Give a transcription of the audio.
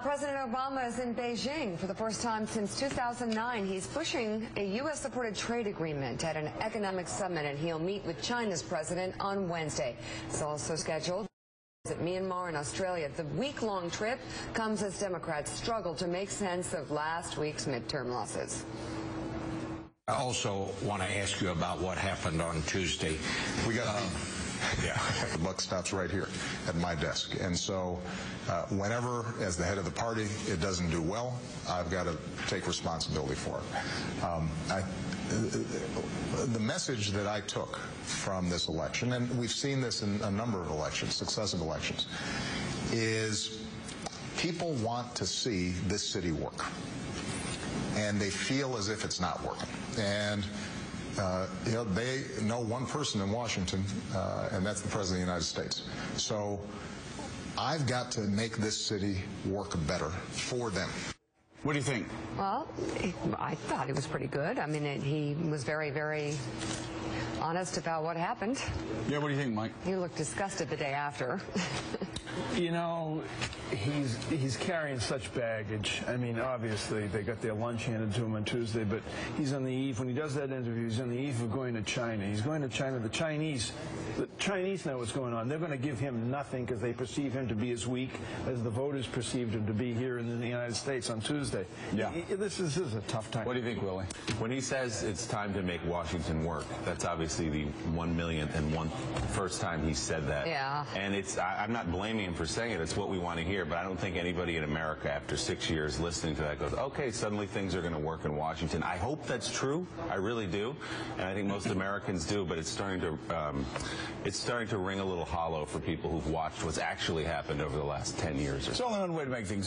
President Obama is in Beijing for the first time since 2009. He's pushing a U.S.-supported trade agreement at an economic summit, and he'll meet with China's president on Wednesday. It's also scheduled at Myanmar and Australia. The week-long trip comes as Democrats struggle to make sense of last week's midterm losses. I also want to ask you about what happened on Tuesday. We got the buck stops right here at my desk, and so whenever, as the head of the party, it doesn't do well, I've got to take responsibility for it. The message that I took from this election, and we've seen this in a number of elections, successive elections, is people want to see this city work, and they feel as if it's not working. And they know one person in Washington, and that's the President of the United States. So I've got to make this city work better for them. What do you think? Well, I thought he was pretty good. I mean, he was very, very honest about what happened. Yeah, what do you think, Mike? He looked disgusted the day after. You know, he's carrying such baggage. I mean, obviously, they got their lunch handed to him on Tuesday, but he's on the eve, when he does that interview, he's on the eve of going to China. He's going to China. The Chinese know what's going on. They're going to give him nothing because they perceive him to be as weak as the voters perceived him to be here in the United States on Tuesday. Yeah. This is a tough time. What do you think, Willie? When he says it's time to make Washington work, that's obviously the 1,000,001 first time he said that. Yeah. And I'm not blaming him for saying it. It's what we want to hear. But I don't think anybody in America, after 6 years listening to that, goes, okay, suddenly things are going to work in Washington. I hope that's true. I really do. And I think most Americans do. But it's starting to ring a little hollow for people who've watched what's actually happened over the last 10 years or so. It's only one way to make things